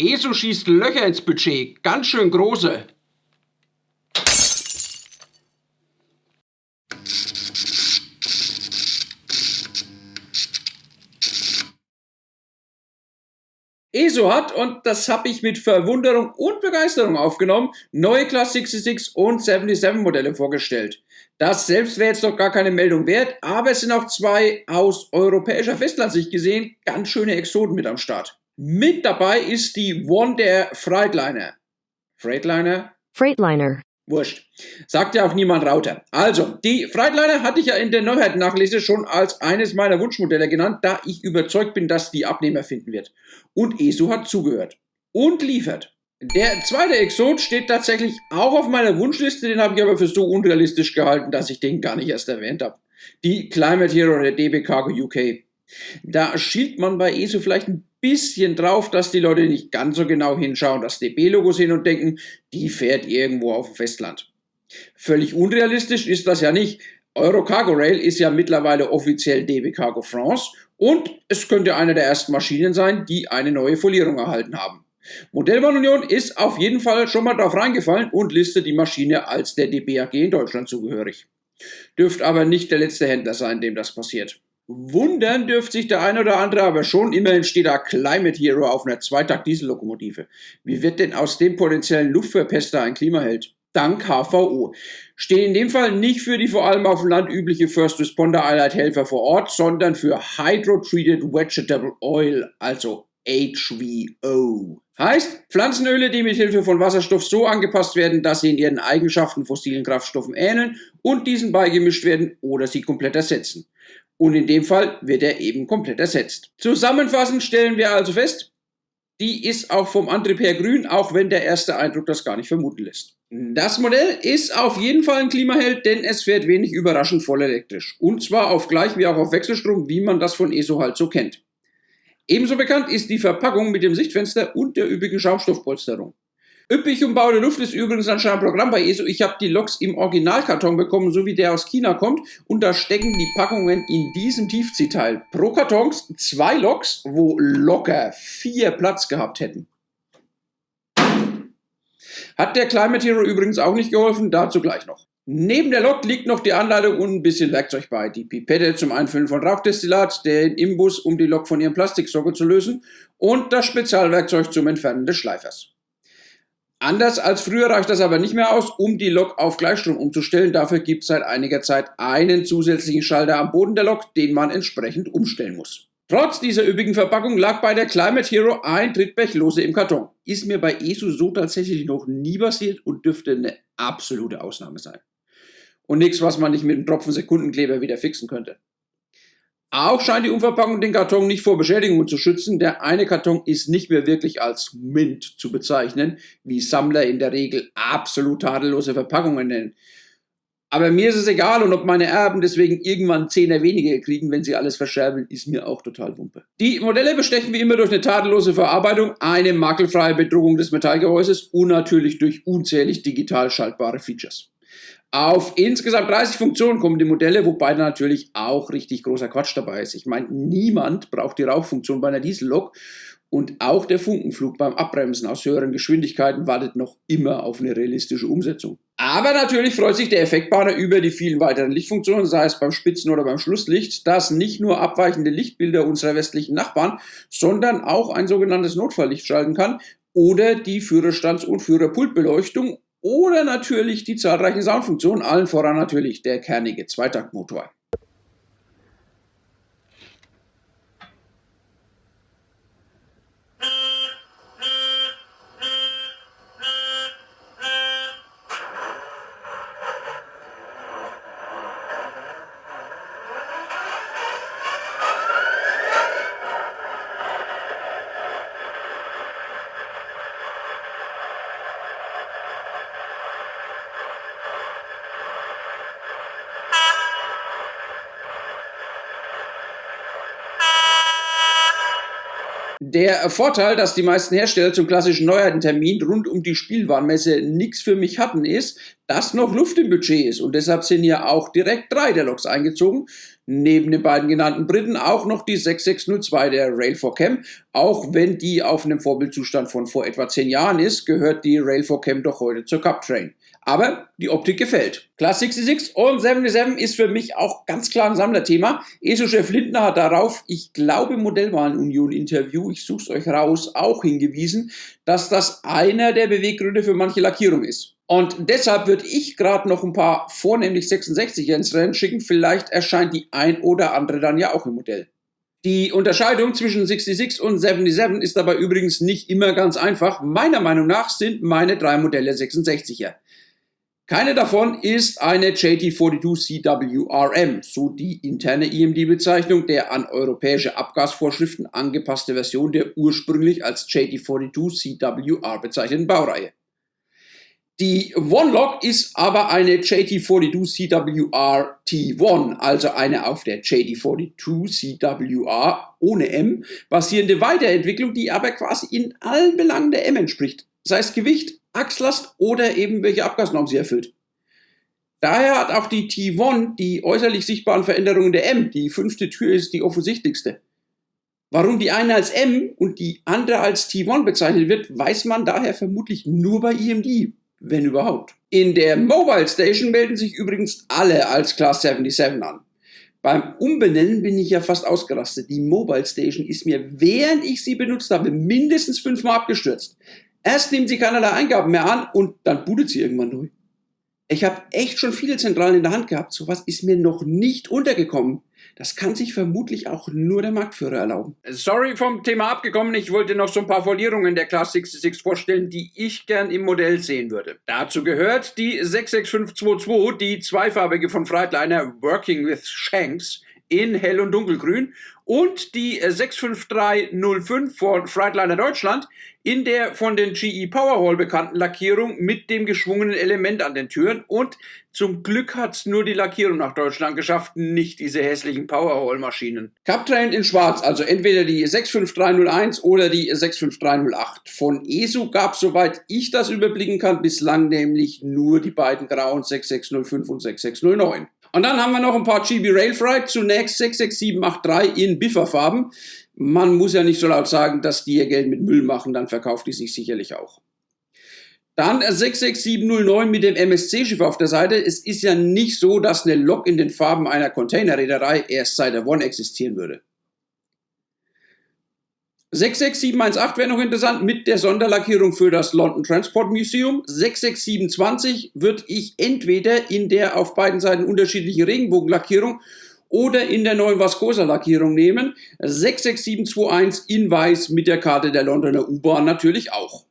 ESO schießt Löcher ins Budget, ganz schön große. ESO hat, und das habe ich mit Verwunderung und Begeisterung aufgenommen, neue Class 66 und 77 Modelle vorgestellt. Das selbst wäre jetzt doch gar keine Meldung wert, aber es sind auch zwei aus europäischer Festlandsicht gesehen ganz schöne Exoten mit am Start. Mit dabei ist die One der Freightliner. Freightliner? Wurscht. Sagt ja auch niemand Rauter. Also, die Freightliner hatte ich ja in der Neuheitennachlese schon als eines meiner Wunschmodelle genannt, da ich überzeugt bin, dass die Abnehmer finden wird. Und ESO hat zugehört. Und liefert. Der zweite Exot steht tatsächlich auch auf meiner Wunschliste, den habe ich aber für so unrealistisch gehalten, dass ich den gar nicht erst erwähnt habe. Die Climate Hero der DB Cargo UK. Da schielt man bei ESO vielleicht ein bisschen drauf, dass die Leute nicht ganz so genau hinschauen, das DB-Logo sehen und denken, die fährt irgendwo auf dem Festland. Völlig unrealistisch ist das ja nicht. Eurocargo Rail ist ja mittlerweile offiziell DB Cargo France und es könnte eine der ersten Maschinen sein, die eine neue Folierung erhalten haben. Modellbahn Union ist auf jeden Fall schon mal drauf reingefallen und listet die Maschine als der DB AG in Deutschland zugehörig. Dürfte aber nicht der letzte Händler sein, dem das passiert. Wundern dürfte sich der eine oder andere aber schon, immerhin steht da Climate Hero auf einer Zweitakt-Diesellokomotive. Wie wird denn aus dem potenziellen Luftverpester ein Klimaheld? Dank HVO. Stehen in dem Fall nicht für die vor allem auf dem Land übliche First Responder Einheit Helfer vor Ort, sondern für Hydro-Treated Vegetable Oil, also HVO. Heißt, Pflanzenöle, die mit Hilfe von Wasserstoff so angepasst werden, dass sie in ihren Eigenschaften fossilen Kraftstoffen ähneln und diesen beigemischt werden oder sie komplett ersetzen. Und in dem Fall wird er eben komplett ersetzt. Zusammenfassend stellen wir also fest, die ist auch vom Antrieb her grün, auch wenn der erste Eindruck das gar nicht vermuten lässt. Das Modell ist auf jeden Fall ein Klimaheld, denn es fährt wenig überraschend voll elektrisch. Und zwar auf gleich wie auch auf Wechselstrom, wie man das von ESO halt so kennt. Ebenso bekannt ist die Verpackung mit dem Sichtfenster und der üppigen Schaumstoffpolsterung. Üppig umbaute Luft ist übrigens anscheinend Programm bei ESO. Ich habe die Loks im Originalkarton bekommen, so wie der aus China kommt. Und da stecken die Packungen in diesem Tiefziehteil. Pro Kartons 2 Loks, wo locker 4 Platz gehabt hätten. Hat der Climate Hero übrigens auch nicht geholfen, dazu gleich noch. Neben der Lok liegt noch die Anleitung und ein bisschen Werkzeug bei. Die Pipette zum Einfüllen von Rauchdestillat, den Imbus, um die Lok von ihrem Plastiksockel zu lösen und das Spezialwerkzeug zum Entfernen des Schleifers. Anders als früher reicht das aber nicht mehr aus, um die Lok auf Gleichstrom umzustellen. Dafür gibt es seit einiger Zeit einen zusätzlichen Schalter am Boden der Lok, den man entsprechend umstellen muss. Trotz dieser üppigen Verpackung lag bei der Climate Hero ein Trittblechlose im Karton. Ist mir bei ESO so tatsächlich noch nie passiert und dürfte eine absolute Ausnahme sein. Und nichts, was man nicht mit einem Tropfen Sekundenkleber wieder fixen könnte. Auch scheint die Umverpackung den Karton nicht vor Beschädigungen zu schützen. Der eine Karton ist nicht mehr wirklich als Mint zu bezeichnen, wie Sammler in der Regel absolut tadellose Verpackungen nennen. Aber mir ist es egal und ob meine Erben deswegen irgendwann 10er weniger kriegen, wenn sie alles verscherbeln, ist mir auch total Wumpe. Die Modelle bestechen wie immer durch eine tadellose Verarbeitung, eine makelfreie Bedruckung des Metallgehäuses und natürlich durch unzählig digital schaltbare Features. Auf insgesamt 30 Funktionen kommen die Modelle, wobei da natürlich auch richtig großer Quatsch dabei ist. Ich meine, niemand braucht die Rauchfunktion bei einer Diesellok und auch der Funkenflug beim Abbremsen aus höheren Geschwindigkeiten wartet noch immer auf eine realistische Umsetzung. Aber natürlich freut sich der Effektbahner über die vielen weiteren Lichtfunktionen, sei es beim Spitzen- oder beim Schlusslicht, das nicht nur abweichende Lichtbilder unserer westlichen Nachbarn, sondern auch ein sogenanntes Notfalllicht schalten kann oder die Führerstands- und Führerpultbeleuchtung oder natürlich die zahlreichen Soundfunktionen, allen voran natürlich der kernige Zweitaktmotor. Der Vorteil, dass die meisten Hersteller zum klassischen Neuheitentermin rund um die Spielwarenmesse nichts für mich hatten, ist, dass noch Luft im Budget ist und deshalb sind ja auch direkt 3 der Loks eingezogen. Neben den beiden genannten Briten auch noch die 6602 der Rail4Cam. Auch wenn die auf einem Vorbildzustand von vor etwa 10 Jahren ist, gehört die Rail4Cam doch heute zur Cuptrain. Aber die Optik gefällt. Class 66 und 77 ist für mich auch ganz klar ein Sammlerthema. ESO-Chef Lindner hat darauf, ich glaube Modellwarenunion-Interview, ich suche es euch raus, auch hingewiesen, dass das einer der Beweggründe für manche Lackierung ist. Und deshalb würde ich gerade noch ein paar vornehmlich 66er ins Rennen schicken. Vielleicht erscheint die ein oder andere dann ja auch im Modell. Die Unterscheidung zwischen 66 und 77 ist dabei übrigens nicht immer ganz einfach. Meiner Meinung nach sind meine 3 Modelle 66er. Keine davon ist eine JT42CWRM, so die interne EMD-Bezeichnung der an europäische Abgasvorschriften angepasste Version der ursprünglich als JT42CWR bezeichneten Baureihe. Die OneLock ist aber eine JT42CWR T1, also eine auf der JT42CWR ohne M basierende Weiterentwicklung, die aber quasi in allen Belangen der M entspricht, sei es Gewicht, Achslast oder eben welche Abgasnorm sie erfüllt. Daher hat auch die T1 die äußerlich sichtbaren Veränderungen der M. Die 5. Tür ist die offensichtlichste. Warum die eine als M und die andere als T1 bezeichnet wird, weiß man daher vermutlich nur bei EMD, wenn überhaupt. In der Mobile Station melden sich übrigens alle als Class 77 an. Beim Umbenennen bin ich ja fast ausgerastet. Die Mobile Station ist mir, während ich sie benutzt habe, mindestens 5-mal abgestürzt. Erst nimmt sie keinerlei Eingaben mehr an und dann bootet sie irgendwann neu. Ich habe echt schon viele Zentralen in der Hand gehabt. Sowas ist mir noch nicht untergekommen. Das kann sich vermutlich auch nur der Marktführer erlauben. Sorry, vom Thema abgekommen. Ich wollte noch so ein paar Folierungen der Class 66 vorstellen, die ich gern im Modell sehen würde. Dazu gehört die 66522, die zweifarbige von Freightliner Working with Shanks in Hell- und Dunkelgrün und die 65305 von Freightliner Deutschland in der von den GE Powerhall bekannten Lackierung mit dem geschwungenen Element an den Türen, und zum Glück hat's nur die Lackierung nach Deutschland geschafft, nicht diese hässlichen Powerhall-Maschinen. Cuptrain in schwarz, also entweder die 65301 oder die 65308. Von ESO gab's, soweit ich das überblicken kann, bislang nämlich nur die beiden grauen 6605 und 6609. Und dann haben wir noch ein paar GB Railfreight, zunächst 66783 in Bifferfarben. Man muss ja nicht so laut sagen, dass die ihr Geld mit Müll machen, dann verkauft die sich sicherlich auch. Dann 66709 mit dem MSC-Schiff auf der Seite. Es ist ja nicht so, dass eine Lok in den Farben einer Containerreederei erst seit der One existieren würde. 66718 wäre noch interessant mit der Sonderlackierung für das London Transport Museum. 66720 würde ich entweder in der auf beiden Seiten unterschiedlichen Regenbogenlackierung oder in der neuen Vascosa-Lackierung nehmen. 66721 in weiß mit der Karte der Londoner U-Bahn natürlich auch.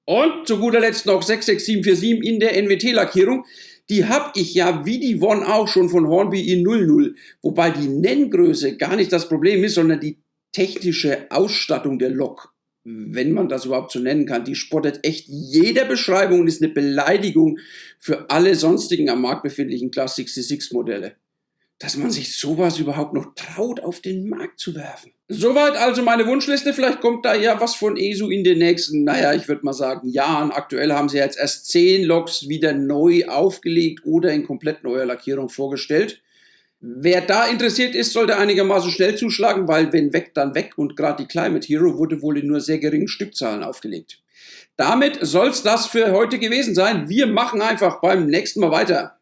Und zu guter Letzt noch 66747 in der NWT-Lackierung. Die habe ich ja wie die One auch schon von Hornby in 00. Wobei die Nenngröße gar nicht das Problem ist, sondern die technische Ausstattung der Lok, wenn man das überhaupt so nennen kann, die spottet echt jeder Beschreibung und ist eine Beleidigung für alle sonstigen am Markt befindlichen Class 66 Modelle. Dass man sich sowas überhaupt noch traut, auf den Markt zu werfen. Soweit also meine Wunschliste. Vielleicht kommt da ja was von ESO in den nächsten, ich würde mal sagen, Jahren. Aktuell haben sie jetzt erst 10 Loks wieder neu aufgelegt oder in komplett neuer Lackierung vorgestellt. Wer da interessiert ist, sollte einigermaßen schnell zuschlagen, weil wenn weg, dann weg, und gerade die Climate Hero wurde wohl in nur sehr geringen Stückzahlen aufgelegt. Damit soll's das für heute gewesen sein. Wir machen einfach beim nächsten Mal weiter.